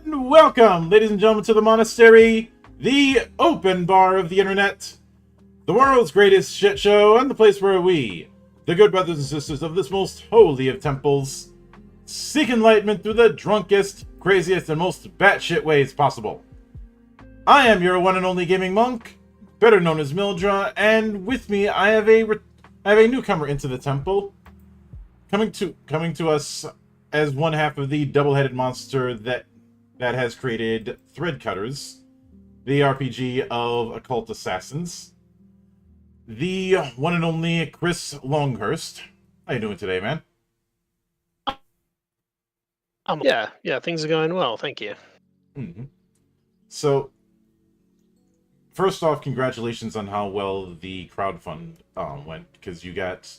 And welcome, ladies and gentlemen, to the monastery, the open bar of the internet, the world's greatest shit show, and the place where we, the good brothers and sisters of this most holy of temples, seek enlightenment through the drunkest, craziest, and most batshit ways possible. I am your one and only gaming monk, better known as Mildra, and with me I have a newcomer into the temple, coming to us as one half of the double-headed monster that has created Threadcutters, the RPG of occult assassins. The one and only Chris Longhurst. How you doing today, man? Yeah, things are going well, thank you. Mm-hmm. So, first off, congratulations on how well the crowdfund went, because you got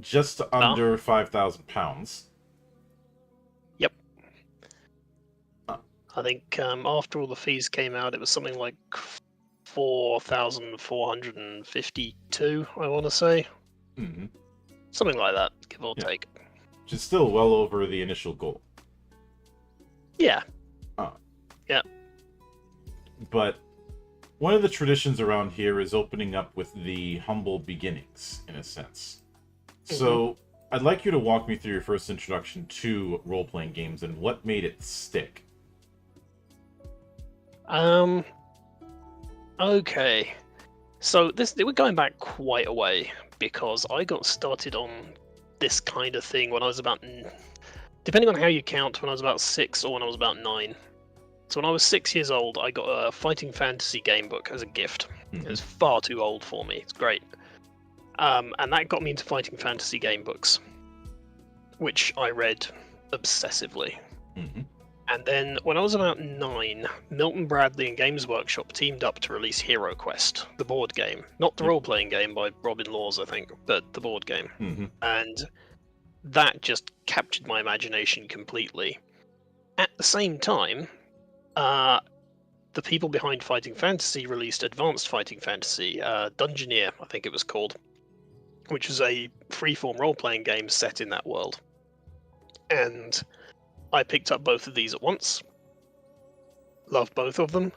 just under £5,000. Yep. I think after all the fees came out, it was something like 4,452, I want to say. Mm-hmm. Something like that, give or take. Which is still well over the initial goal. Yeah. Yeah. But one of the traditions around here is opening up with the humble beginnings, in a sense. Mm-hmm. So, I'd like you to walk me through your first introduction to role-playing games and what made it stick. Okay. So we're going back quite a way, because I got started on this kind of thing when I was about, depending on how you count, when I was about 6 or when I was about 9. So when I was 6 years old, I got a Fighting Fantasy game book as a gift. Mm-hmm. It was far too old for me. It's great. And that got me into Fighting Fantasy game books, which I read obsessively. Mm-hmm. And then when I was about 9, Milton Bradley and Games Workshop teamed up to release Hero Quest, the board game. Not the role-playing game by Robin Laws, I think, but the board game. Mm-hmm. And that just captured my imagination completely. At the same time, the people behind Fighting Fantasy released Advanced Fighting Fantasy, Dungeoneer, I think it was called, which was a freeform role-playing game set in that world. And I picked up both of these at once. Loved both of them.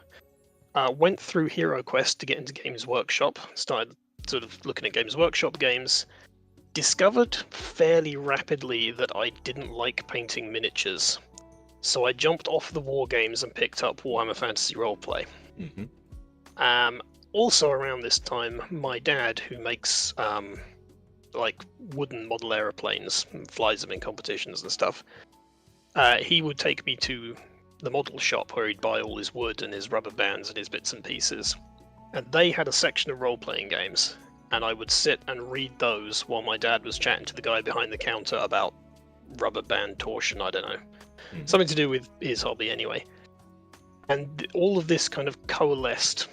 Went through Hero Quest to get into Games Workshop. Started sort of looking at Games Workshop games. Discovered fairly rapidly that I didn't like painting miniatures. So I jumped off the war games and picked up Warhammer Fantasy Roleplay. Mm-hmm. Also around this time, my dad, who makes like wooden model aeroplanes and flies them in competitions and stuff, he would take me to the model shop where he'd buy all his wood and his rubber bands and his bits and pieces. And they had a section of role-playing games, and I would sit and read those while my dad was chatting to the guy behind the counter about rubber band torsion, I don't know. Mm-hmm. Something to do with his hobby anyway. And all of this kind of coalesced,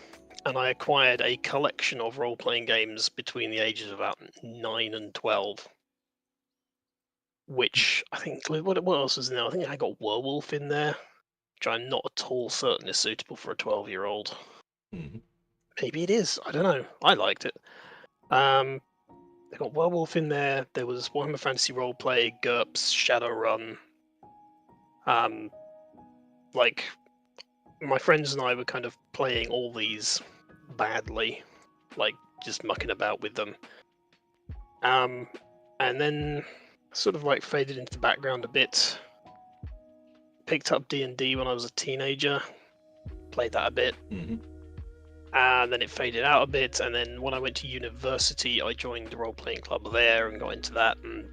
and I acquired a collection of role-playing games between the ages of about 9 and 12. Which I think, what else was in there? I think I got Werewolf in there, which I'm not at all certain is suitable for a 12-year-old. Mm-hmm. Maybe it is. I don't know. I liked it. They got Werewolf in there. There was Warhammer Fantasy Roleplay, GURPS, Shadowrun. Like, my friends and I were kind of playing all these badly, like just mucking about with them. And then sort of like faded into the background a bit. Picked up D&D when I was a teenager. Played that a bit. Mm-hmm. And then it faded out a bit. And then when I went to university, I joined the role-playing club there and got into that. And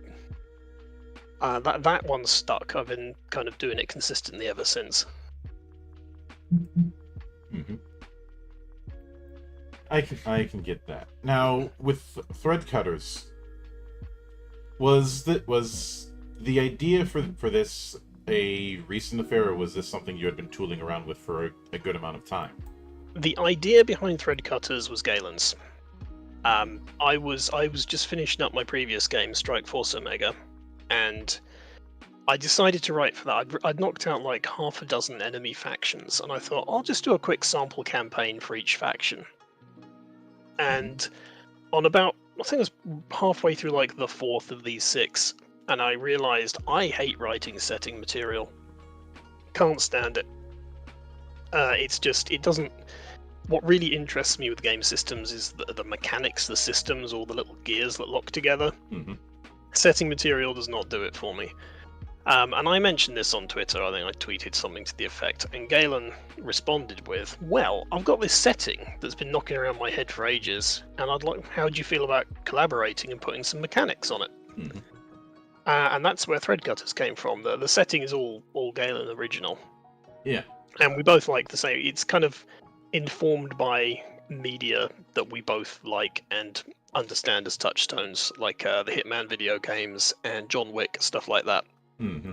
that one stuck. I've been kind of doing it consistently ever since. Mm-hmm. I can get that. Now, with Threadcutters, was the idea for this a recent affair, or was this something you had been tooling around with for a good amount of time? The idea behind Threadcutters was Galen's. I was just finishing up my previous game, Strike Force Omega, and I decided to write for that. I'd knocked out like half a dozen enemy factions, and I thought I'll just do a quick sample campaign for each faction. And on about, I think it was halfway through like the 4th of these 6, and I realised I hate writing setting material. Can't stand it. It's just it doesn't. What really interests me with game systems is the mechanics, the systems, all the little gears that lock together. Mm-hmm. Setting material does not do it for me. And I mentioned this on Twitter. I think I tweeted something to the effect, and Galen responded with, "Well, I've got this setting that's been knocking around my head for ages, and I'd like. How do you feel about collaborating and putting some mechanics on it?" Mm-hmm. And that's where Threadcutters came from. The setting is all Galen original, Yeah. and we both like the same. It's kind of informed by media that we both like and understand as touchstones, like the Hitman video games and John Wick, stuff like that. Mm-hmm.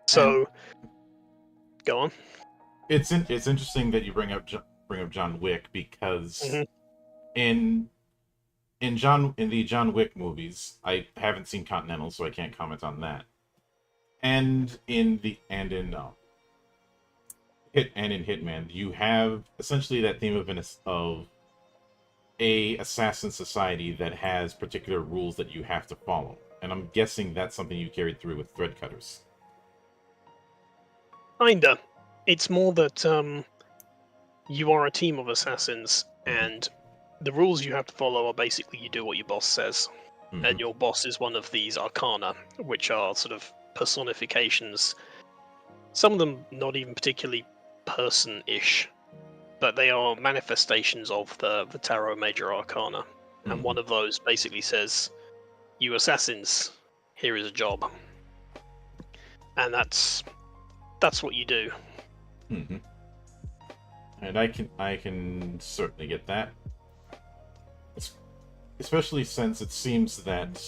So, go on. It's interesting that you bring up John Wick because Mhm. in the John Wick movies, I haven't seen Continental, so I can't comment on that. And in Hitman, you have essentially that theme of a assassin society that has particular rules that you have to follow. And I'm guessing that's something you carried through with Threadcutters. Kinda. It's more that you are a team of assassins, and the rules you have to follow are basically you do what your boss says. Mm-hmm. And your boss is one of these arcana, which are sort of personifications. Some of them not even particularly person-ish, but they are manifestations of the tarot major arcana. And Mhm. one of those basically says, "You assassins, here is a job," and that's what you do. Mm-hmm. And I can certainly get that, especially since it seems that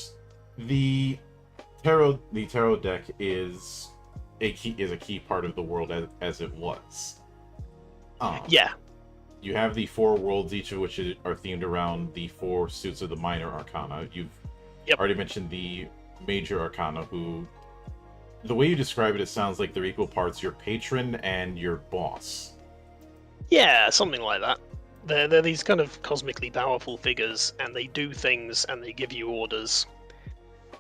the tarot deck is a key part of the world as it was. Yeah, You have the four worlds, each of which are themed around the four suits of the minor arcana. You've already mentioned the major arcana, who, the way you describe it, it sounds like they're equal parts your patron and your boss. yeah, something like that. They're these kind of cosmically powerful figures, and they do things and they give you orders.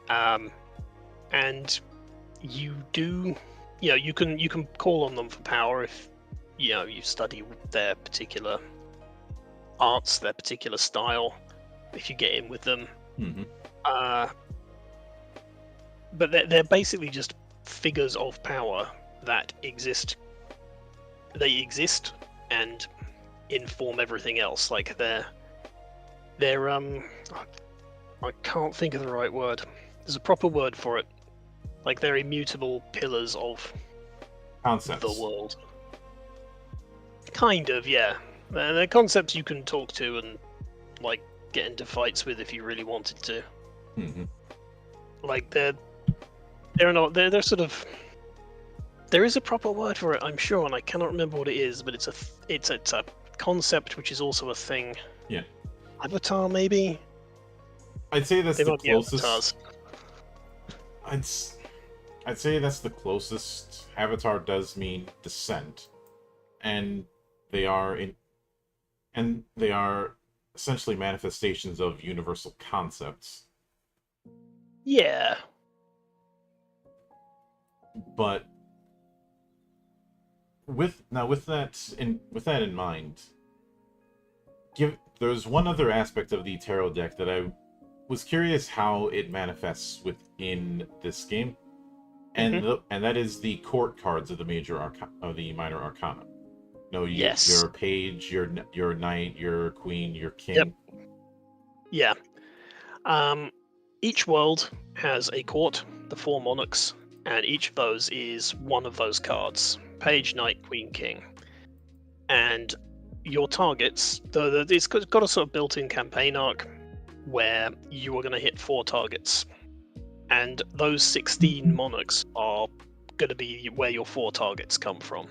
And you do, you can call on them for power if you study their particular arts, their particular style, if you get in with them. Mm-hmm. But they're basically just figures of power that exist. They exist and inform everything else. Like they're I can't think of the right word. There's a proper word for it. Like they're immutable pillars of Concepts. the world. Kind of, yeah. They're concepts you can talk to and like get into fights with if you really wanted to. Mm-hmm. Like they're sort of. There is a proper word for it, I'm sure, and I cannot remember what it is. But it's a concept which is also a thing. Yeah. Avatar, maybe. I'd say that's the closest. Avatars. I'd say that's the closest. Avatar does mean descent, and they are essentially manifestations of universal concepts. Yeah. But with that in mind, there's one other aspect of the tarot deck that I was curious how it manifests within this game, and and that is the court cards of the minor arcana. No, Yes. Your page, your knight, your queen, your king. Yep. Yeah. Each world has a court, the four monarchs, and each of those is one of those cards: page, knight, queen, king. And your targets, it's got a sort of built-in campaign arc where you are going to hit 4 targets, and those 16 monarchs are going to be where your 4 targets come from.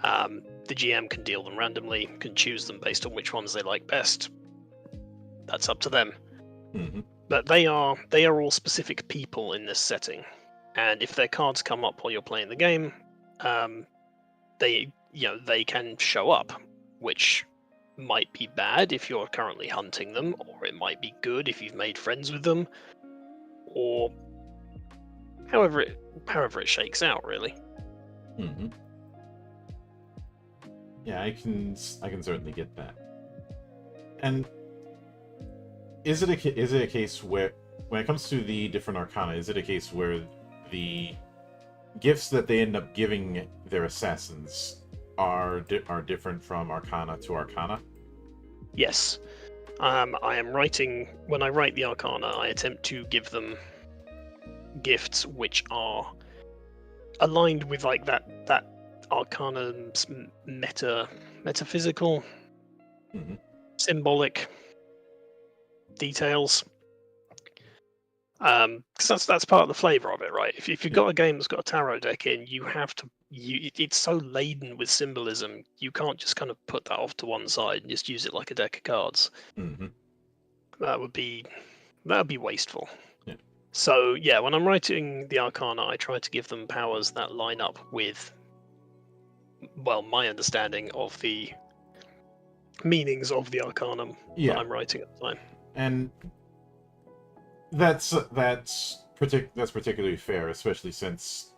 The GM can deal them randomly, can choose them based on which ones they like best. That's up to them. Mm-hmm. But they are all specific people in this setting, and if their cards come up while you're playing the game, they can show up, which might be bad if you're currently hunting them, or it might be good if you've made friends with them, or however it shakes out, really. Mm-hmm. Yeah, I can certainly get that. And is it a case where, when it comes to the different arcana, is it a case where the gifts that they end up giving their assassins are different from arcana to arcana? Yes. I am writing, when I write the arcana, I attempt to give them gifts which are aligned with like that arcana's metaphysical, Mm-hmm. symbolic details. Because that's part of the flavor of it, right? If you've got a game that's got a tarot deck in, you have to. It's so laden with symbolism, you can't just kind of put that off to one side and just use it like a deck of cards. Mm-hmm. That would be wasteful. Yeah. So yeah, when I'm writing the arcana, I try to give them powers that line up with, well, my understanding of the meanings of the arcanum that I'm writing at the time. And that's particularly fair, especially since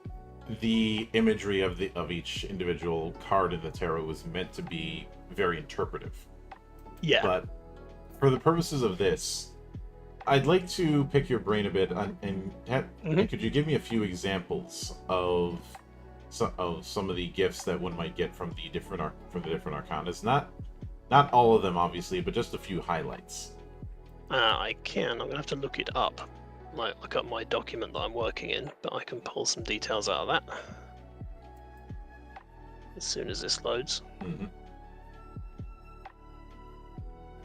the imagery of each individual card in the tarot was meant to be very interpretive. Yeah. But for the purposes of this, I'd like to pick your brain a bit and could you give me a few examples of some of the gifts that one might get from the different arcanas? Not all of them, obviously, but just a few highlights. I can. I'm gonna have to look it up. Like look up my document that I'm working in, but I can pull some details out of that as soon as this loads. Mm-hmm.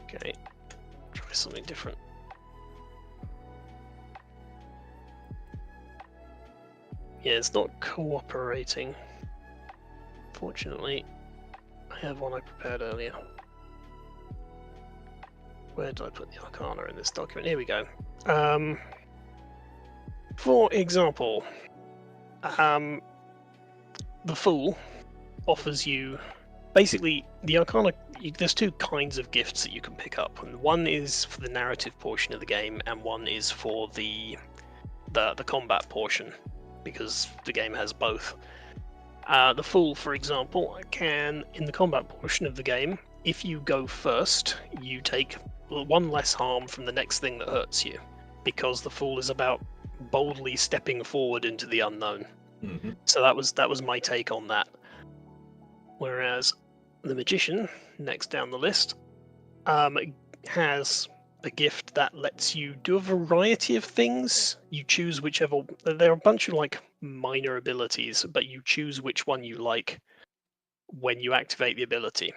Okay, try something different. Yeah, it's not cooperating. Fortunately, I have one I prepared earlier. Where did I put the arcana in this document? Here we go. For example, the Fool offers you basically the arcana. There's two kinds of gifts that you can pick up, and one is for the narrative portion of the game, and one is for the combat portion, because the game has both. The Fool, for example, can, in the combat portion of the game, if you go first, you take one less harm from the next thing that hurts you, because the Fool is about boldly stepping forward into the unknown. Mm-hmm. So that was my take on that. Whereas the Magician, next down the list, has a gift that lets you do a variety of things. You choose whichever. There are a bunch of like minor abilities, but you choose which one you like when you activate the ability,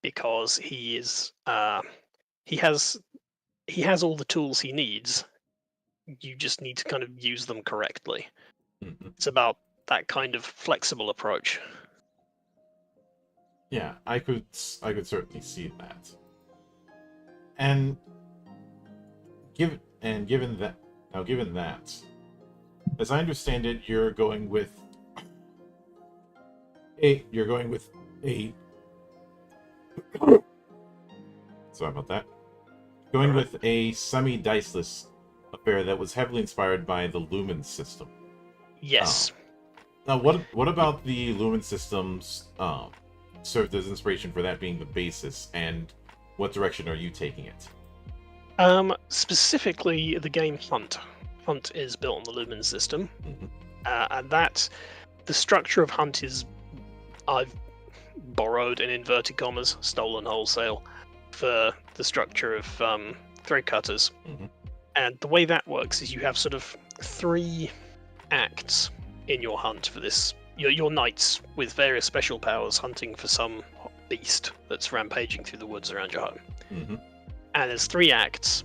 because he is he has all the tools he needs. You just need to kind of use them correctly. Mm-hmm. It's about that kind of flexible approach. Yeah, I could certainly see that. And given that, as I understand it, you're going with a sorry about that. Going with a semi-diceless affair that was heavily inspired by the Lumen system. Yes. Now, what about the Lumen systems served as inspiration for that being the basis, and what direction are you taking it? Specifically, the game Hunt. Hunt is built on the Lumen system, Mm-hmm. And the structure of Hunt is, I've borrowed, in inverted commas, stolen wholesale, for the structure of Threadcutters. Mm-hmm. And the way that works is you have sort of 3 acts in your hunt for this. Your knights with various special powers hunting for some beast that's rampaging through the woods around your home. Mm-hmm. And there's 3 acts,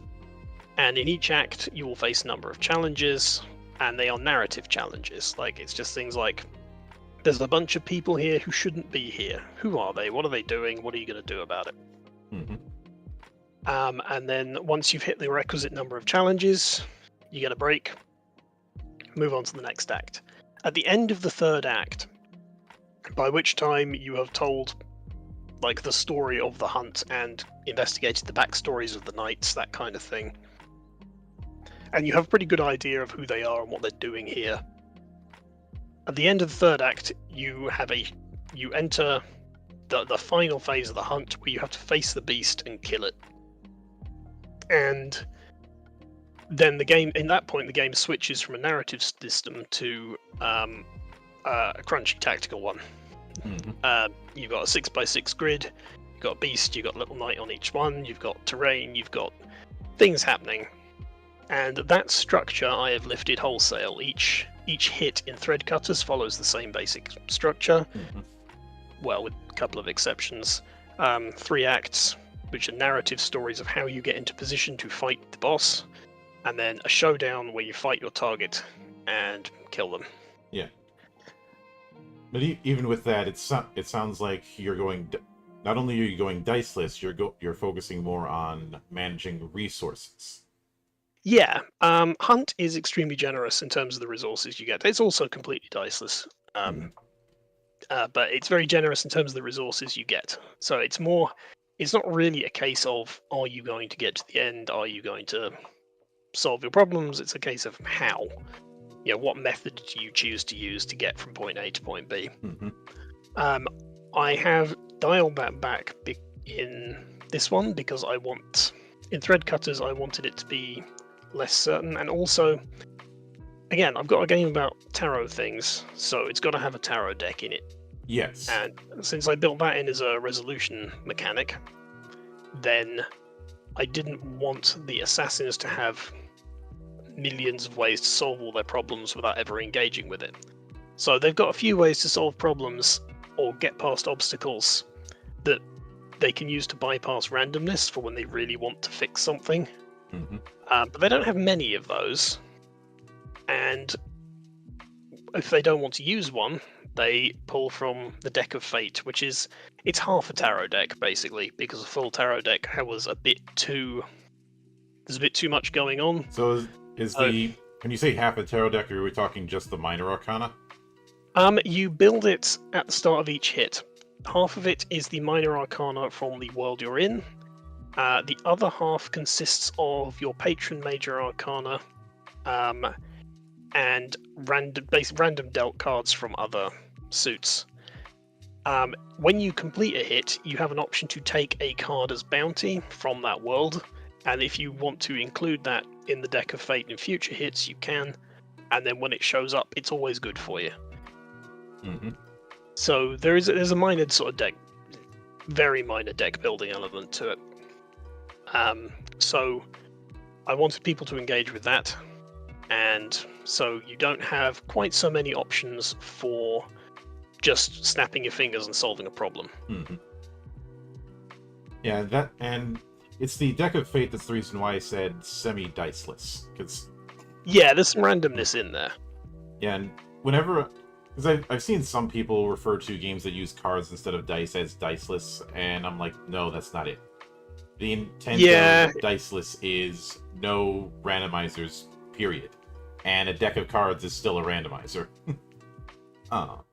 and in each act you will face a number of challenges, and they are narrative challenges. Like, it's just things like, there's a bunch of people here who shouldn't be here. Who are they? What are they doing? What are you going to do about it? Mm-hmm. And then once you've hit the requisite number of challenges, you get a break, move on to the next act. At the end of the 3rd act, by which time you have told like the story of the hunt and investigated the backstories of the knights, that kind of thing, and you have a pretty good idea of who they are and what they're doing here. At the end of the 3rd act, you enter the final phase of the hunt where you have to face the beast and kill it. And then the game, in that point, the game switches from a narrative system to a crunchy tactical one. You've got a 6x6 grid, you've got a beast, you've got a little knight on each one, you've got terrain, you've got things happening. And that structure I have lifted wholesale. Each hit in Threadcutters follows the same basic structure, well, with a couple of exceptions. 3 acts, which are narrative stories of how you get into position to fight the boss, and then a showdown where you fight your target and kill them. Yeah. But even with that, it sounds like you're going. Not only are you going diceless, you're focusing more on managing resources. Yeah, Hunt is extremely generous in terms of the resources you get. It's also completely diceless, but it's very generous in terms of the resources you get. So it's not really a case of, are you going to get to the end? Are you going to solve your problems? It's a case of how. What method do you choose to use to get from point A to point B? I have dialed that back in this one because in Threadcutters, I wanted it to be less certain, and also, again, I've got a game about tarot things, so it's got to have a tarot deck in it. Yes. And since I built that in as a resolution mechanic, then I didn't want the assassins to have millions of ways to solve all their problems without ever engaging with it. So they've got a few ways to solve problems or get past obstacles that they can use to bypass randomness for when they really want to fix something. But they don't have many of those, and if they don't want to use one, they pull from the Deck of Fate, it's half a tarot deck basically, because a full tarot deck there's a bit too much going on. So when you say half a tarot deck, are we talking just the minor arcana? You build it at the start of each hit. Half of it is the minor arcana from the world you're in. The other half consists of your patron major arcana, and random dealt cards from other suits. When you complete a hit, you have an option to take a card as bounty from that world, and if you want to include that in the Deck of Fate in future hits, you can, and then when it shows up, it's always good for you. So there's a minor sort of very minor deck building element to it. So I wanted people to engage with that, and so you don't have quite so many options for just snapping your fingers and solving a problem. Yeah, and it's the Deck of Fate that's the reason why I said semi-diceless. There's some randomness in there. Yeah, and because I've seen some people refer to games that use cards instead of dice as diceless, and I'm like, no, that's not it. The intent of diceless is no randomizers, period. And a deck of cards is still a randomizer. But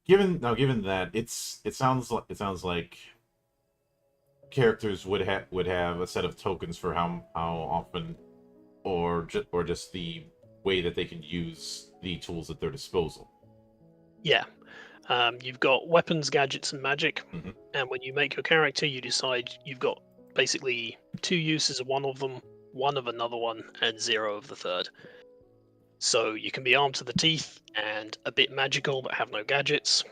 given that, it sounds like characters would have a set of tokens for how often, or just the way that they can use the tools at their disposal. Yeah. You've got weapons, gadgets, and magic, and when you make your character, you decide you've got basically 2 uses of one of them, 1 of another one, and 0 of the third. So you can be armed to the teeth and a bit magical but have no gadgets,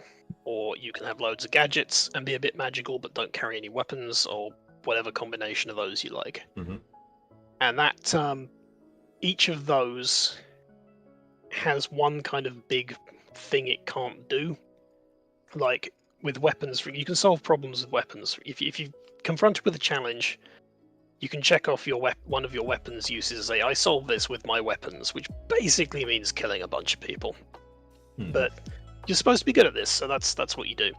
or you can have loads of gadgets and be a bit magical but don't carry any weapons, or whatever combination of those you like. And that each of those has one kind of big thing it can't do. Like with weapons, you can solve problems with weapons. If you confronted with a challenge, you can check off one of your weapons uses, say, I solved this with my weapons, which basically means killing a bunch of people. But you're supposed to be good at this, so that's what you do.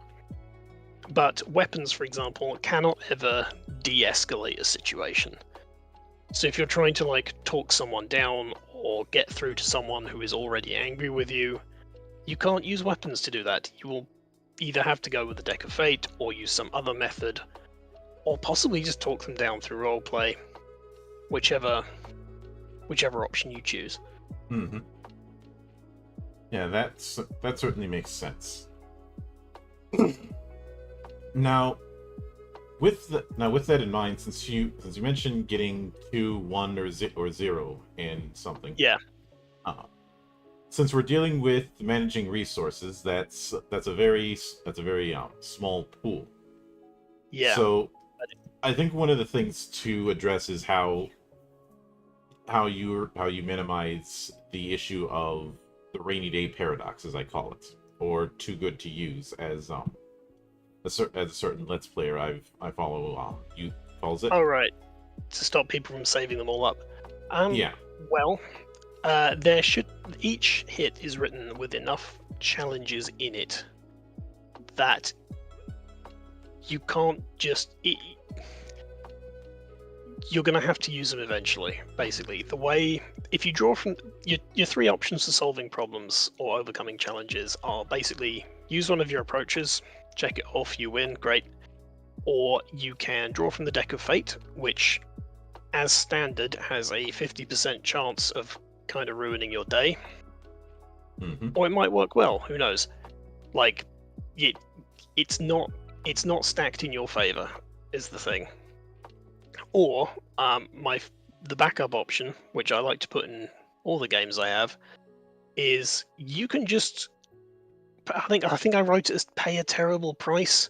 But weapons, for example, cannot ever de-escalate a situation. So if you're trying to talk someone down or get through to someone who is already angry with you, you can't use weapons to do that. You will either have to go with the Deck of Fate or use some other method, or possibly just talk them down through roleplay, whichever option you choose. Yeah, that certainly makes sense. Now, with that in mind, since you mentioned getting 2, 1, or 0 in something, Yeah, uh, since we're dealing with managing resources, that's a very small pool. yeah. So I think one of the things to address is how you minimize the issue of the rainy day paradox, as I call it, or too good to use, as as a certain Let's Player I follow you calls it. All right, to stop people from saving them all up. Yeah. Well, each hit is written with enough challenges in it that you can't just. You're going to have to use them eventually. Basically, if you draw from your three options for solving problems or overcoming challenges are basically use one of your approaches, check it off, you win, great. Or you can draw from the deck of fate, which, as standard, has a 50% chance of kind of ruining your day. Mm-hmm. Or it might work well. Who knows? Like, it's not stacked in your favor. Is the thing. Or the backup option, which I like to put in all the games I have, is you can just. I think I wrote it as pay a terrible price,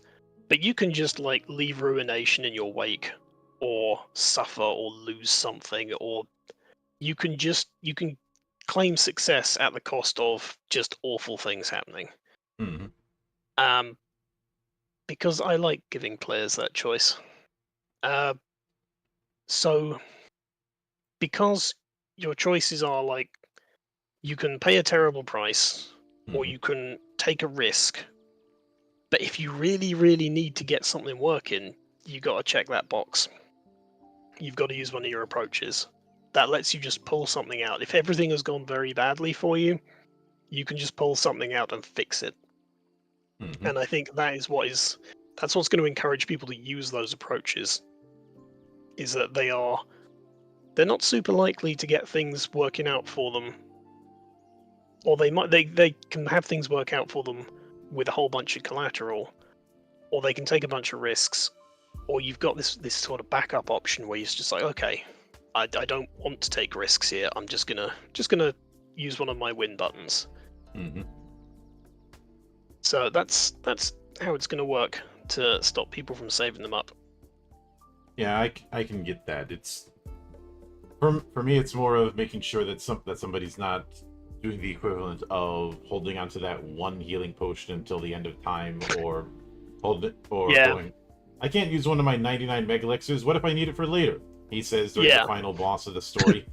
but you can just like leave ruination in your wake, or suffer or lose something, or you can claim success at the cost of just awful things happening. Mm-hmm. Um, because I like giving players that choice. Uh, so because your choices are like you can pay a terrible price or Mm-hmm. you can take a risk, but if you really, really need to get something working, you got to check that box. You've got to use one of your approaches. That lets you just pull something out. If everything has gone very badly for you, you can just pull something out and fix it. Mm-hmm. And I think that's what's going to encourage people to use those approaches. Is that they're not super likely to get things working out for them, or they can have things work out for them with a whole bunch of collateral, or they can take a bunch of risks, or you've got this sort of backup option where you're just like, okay, I don't want to take risks here. I'm just gonna use one of my win buttons. Mm-hmm. So that's how it's gonna work to stop people from saving them up. Yeah, I can get that. It's for me, it's more of making sure that somebody's not doing the equivalent of holding onto that one healing potion until the end of time, or Yeah, going, I can't use one of my 99 mega elixirs. What if I need it for later? He says during the yeah, final boss of the story.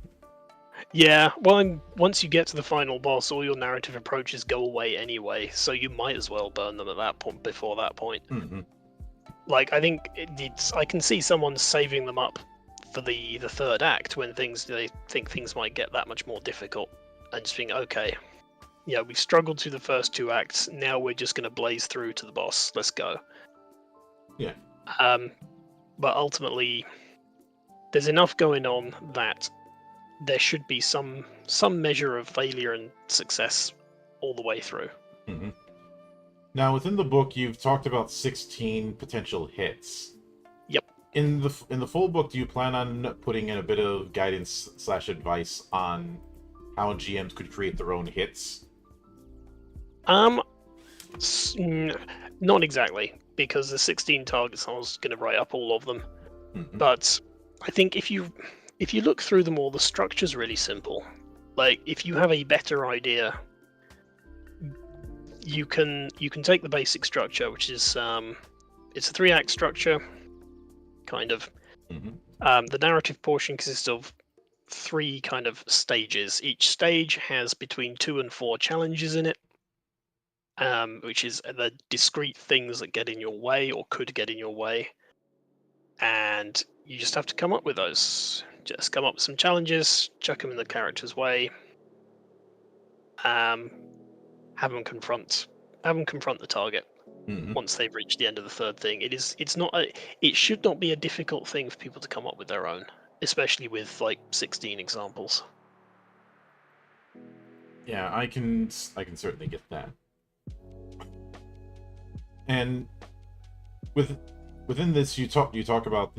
yeah. Well, and once you get to the final boss, all your narrative approaches go away anyway, so you might as well burn them at that point. Before that point, Mm-hmm. like I think I can see someone saving them up for the third act when they think things might get that much more difficult, and just being okay. Yeah, we've struggled through the first two acts. Now we're just going to blaze through to the boss. Let's go. Yeah. But ultimately, there's enough going on that there should be some measure of failure and success all the way through. Mm-hmm. Now, within the book, you've talked about 16 potential hits. Yep. In the full book, do you plan on putting in a bit of guidance / advice on how GMs could create their own hits? Um, not exactly, because the 16 targets, I was going to write up all of them. Mm-hmm. But I think if you look through them all, the structure's really simple. Like if you have a better idea, you can take the basic structure, which is it's a 3-act structure, kind of. Mm-hmm. The narrative portion consists of 3 kind of stages. Each stage has between 2 and 4 challenges in it, which is the discrete things that get in your way or could get in your way, and you just have to come up with those. Just come up with some challenges, chuck them in the character's way, have them confront the target. Mm-hmm. Once they've reached the end of the third thing, it should not be a difficult thing for people to come up with their own, especially with like 16 examples. Yeah, I can certainly get that. And with within this, you talk about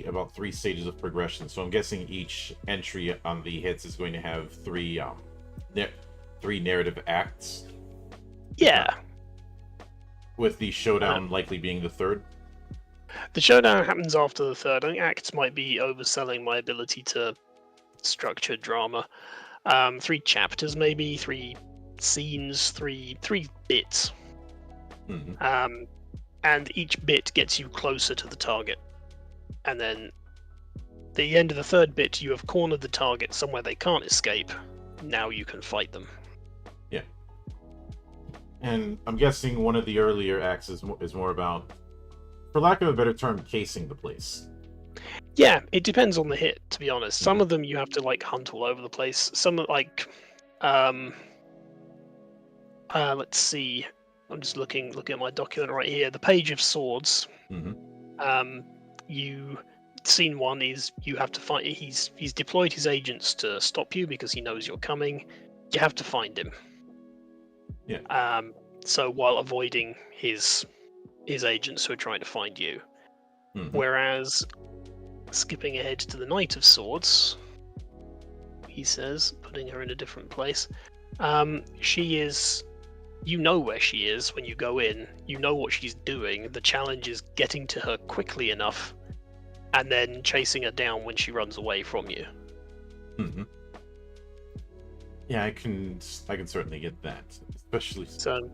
about 3 stages of progression. So I'm guessing each entry on the hits is going to have na- 3 narrative acts, Yeah. with the Uh, showdown likely being the third. the showdown happens after the third. I think acts might be overselling my ability to structure drama. 3 chapters, maybe 3 scenes, three bits, Hmm. um, and each bit gets you closer to the target. And then the end of the third bit, you have cornered the target somewhere they can't escape. Now you can fight them. Yeah, and I'm guessing one of the earlier acts is more about, for lack of a better term, casing the place. Yeah, it depends on the hit, to be honest. Some Mhm. of them you have to like hunt all over the place. Some um, let's see. I'm just looking at my document right here. The Page of Swords. Mhm. Um, you scene one is you have to find. He's deployed his agents to stop you because he knows you're coming. You have to find him. Yeah. So while avoiding his agents who are trying to find you. Mhm. Whereas skipping ahead to the Knight of Swords, he says, putting her in a different place. She is. You know where she is when you go in. You know what she's doing. The challenge is getting to her quickly enough, and then chasing her down when she runs away from you. Mhm. Yeah, I can certainly get that, especially So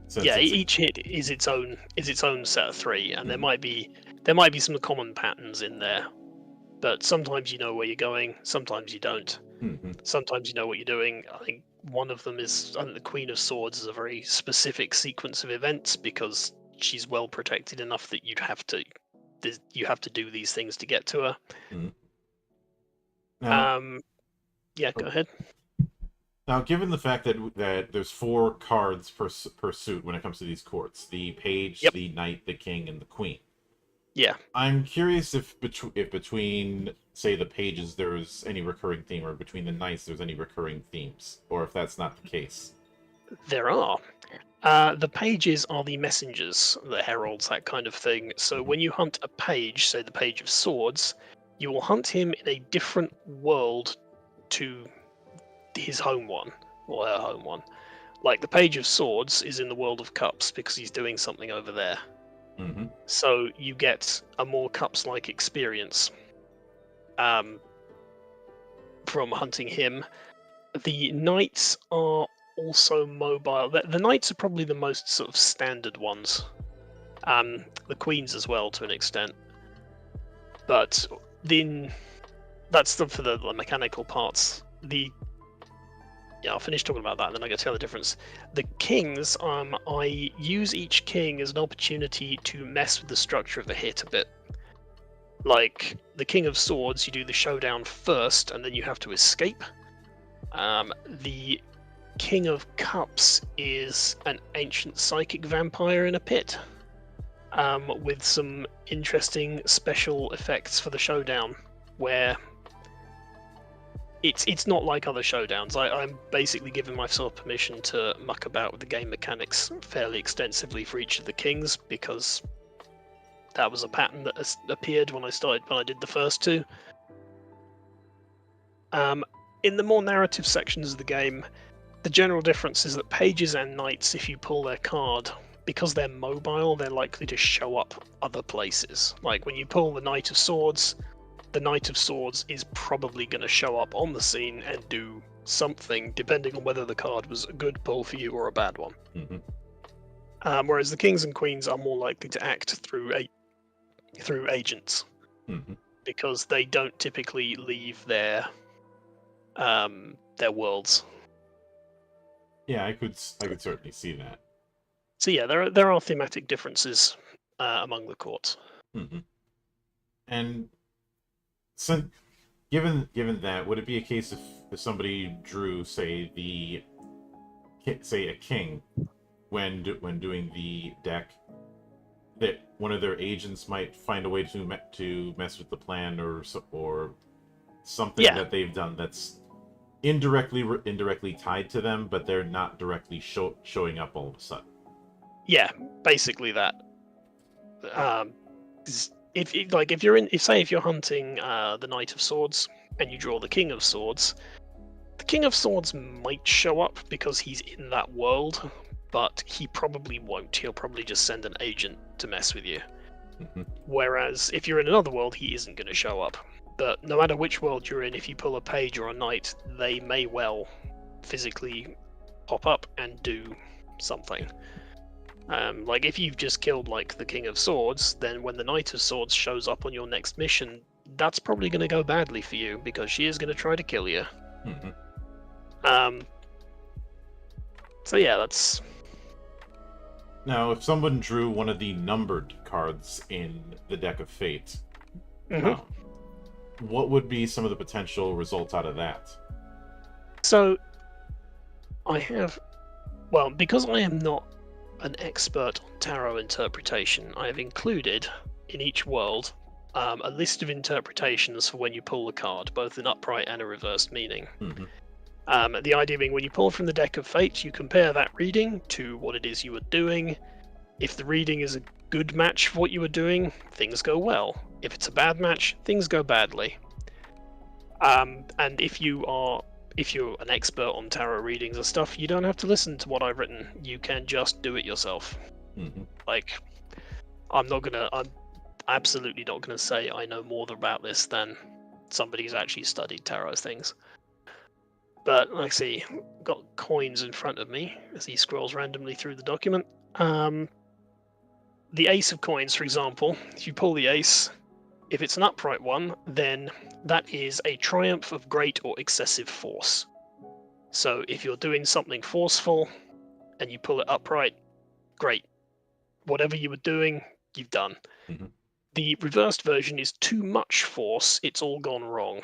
since yeah, it's a. each hit is its own set of 3, and there Mhm. might be some common patterns in there. But sometimes you know where you're going, sometimes you don't. Mhm. Sometimes you know what you're doing. I think one of them is, I think the Queen of Swords is a very specific sequence of events because she's well protected enough that you have to do these things to get to her. Mhm. Now, Um, yeah, go oh, ahead. now, given the fact that there's 4 cards per suit when it comes to these courts, the page, Yep. the knight, the king, and the queen. Yeah, I'm curious if between, say, the pages there's any recurring theme, or between the knights there's any recurring themes, or if that's not the case. there are. The pages are the messengers, the heralds, that kind of thing. So Hmm. when you hunt a page, say the Page of Swords, you will hunt him in a different world to his home one, or her home one. Like the Page of Swords is in the world of Cups because he's doing something over there. Hmm. So you get a more Cups-like experience um, from hunting him. The Knights are also mobile. The Knights are probably the most sort of standard ones. The Queens as well to an extent. But then that's for the mechanical parts. I'll finish talking about that, and then I can tell the difference. The kings, I use each king as an opportunity to mess with the structure of the hit a bit. Like the King of Swords, you do the showdown first, and then you have to escape. The King of Cups is an ancient psychic vampire in a pit, with some interesting special effects for the showdown, where it's not like other showdowns. I'm basically giving myself permission to muck about with the game mechanics fairly extensively for each of the kings because that was a pattern that appeared when I did the first 2. In the more narrative sections of the game, the general difference is that pages and knights, if you pull their card, because they're mobile, they're likely to show up other places. Like when you pull the Knight of Swords, the Knight of Swords is probably going to show up on the scene and do something, depending on whether the card was a good pull for you or a bad one. Hmm. Whereas the kings and queens are more likely to act through agents Hmm. because they don't typically leave their worlds. Yeah, I could certainly see that. So yeah, there are thematic differences among the courts. Hmm. And since given that, would it be a case if somebody drew, say, a king when doing the deck, that one of their agents might find a way to mess with the plan, or something Yeah, that they've done that's indirectly tied to them, but they're not directly showing up all of a sudden. Yeah, basically that. If you're hunting the Knight of Swords and you draw the King of Swords, the King of Swords might show up because he's in that world, but he probably won't. He'll probably just send an agent to mess with you. Mm-hmm. Whereas if you're in another world, he isn't going to show up. But no matter which world you're in, if you pull a page or a knight, they may well physically pop up and do something. Like if you've just killed like the King of Swords, then when the Knight of Swords shows up on your next mission, that's probably going to go badly for you because she is going to try to kill you. Mm-hmm. So yeah, that's... Now, if someone drew one of the numbered cards in the deck of fate, what would be some of the potential results out of that? So, because I am not an expert on tarot interpretation, I have included in each world a list of interpretations for when you pull the card, both an upright and a reversed meaning. Mm-hmm. The idea being when you pull from the deck of fate, you compare that reading to what it is you were doing. If the reading is a good match for what you were doing, things go well. If it's a bad match, things go badly. And if you're an expert on tarot readings and stuff, you don't have to listen to what I've written. You can just do it yourself. Mm-hmm. Like, I'm absolutely not gonna say I know more about this than somebody who's actually studied tarot things. But like I see, got coins in front of me as he scrolls randomly through the document. The Ace of Coins, for example, if you pull the ace, if it's an upright one, then that is a triumph of great or excessive force. So if you're doing something forceful and you pull it upright, great. Whatever you were doing, you've done. Mm-hmm. The reversed version is too much force, it's all gone wrong.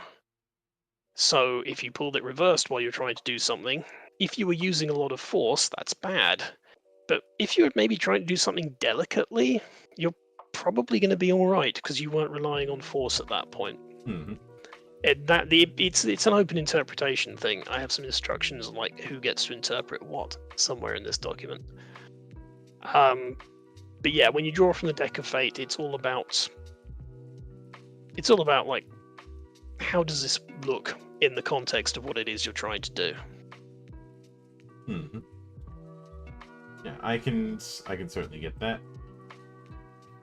So if you pulled it reversed while you're trying to do something, if you were using a lot of force, that's bad. But if you're maybe trying to do something delicately, you're probably going to be all right because you weren't relying on force at that point. Mm-hmm. It's an open interpretation thing. I have some instructions on like who gets to interpret what somewhere in this document. But yeah, when you draw from the deck of fate, it's all about like how does this look in the context of what it is you're trying to do. Mm-hmm. Yeah, I can certainly get that.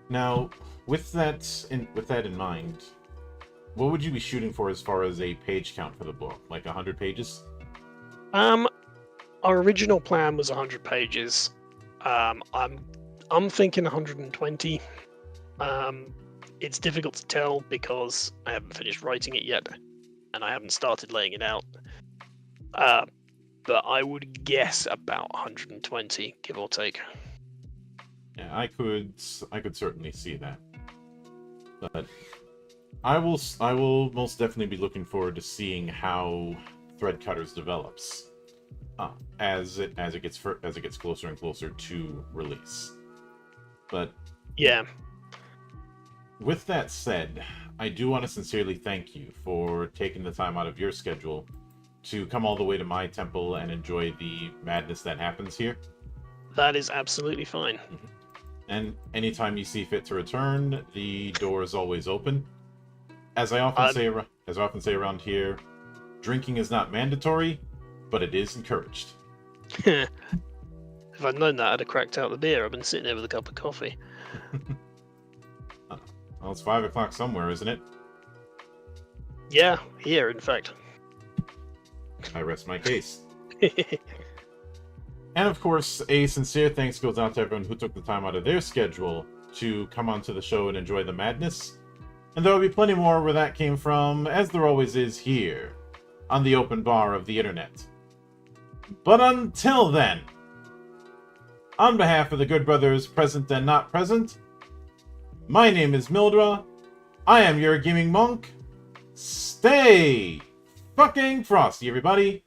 Now, with that in mind, what would you be shooting for as far as a page count for the book? Like 100 pages? Our original plan was 100 pages. I'm thinking 120. It's difficult to tell because I haven't finished writing it yet, and I haven't started laying it out. But I would guess about 120, give or take. Yeah, I could certainly see that. But I will most definitely be looking forward to seeing how Threadcutters develops as it gets closer and closer to release. But yeah. With that said, I do want to sincerely thank you for taking the time out of your schedule to come all the way to my temple and enjoy the madness that happens here. That is absolutely fine. Mm-hmm. And anytime you see fit to return, the door is always open. As I often say around here, drinking is not mandatory, but it is encouraged. If I'd known that, I'd have cracked out the beer. I've been sitting there with a cup of coffee. Well, it's 5 o'clock somewhere, isn't it? Yeah, here, in fact. I rest my case. And of course, a sincere thanks goes out to everyone who took the time out of their schedule to come onto the show and enjoy the madness. And there will be plenty more where that came from, as there always is here, on the open bar of the internet. But until then, on behalf of the good brothers present and not present, my name is Mildra, I am your gaming monk. Stay fucking frosty, everybody!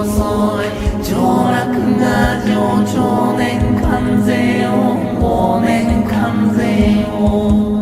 遅い上洛が上長年関税を忘年関税を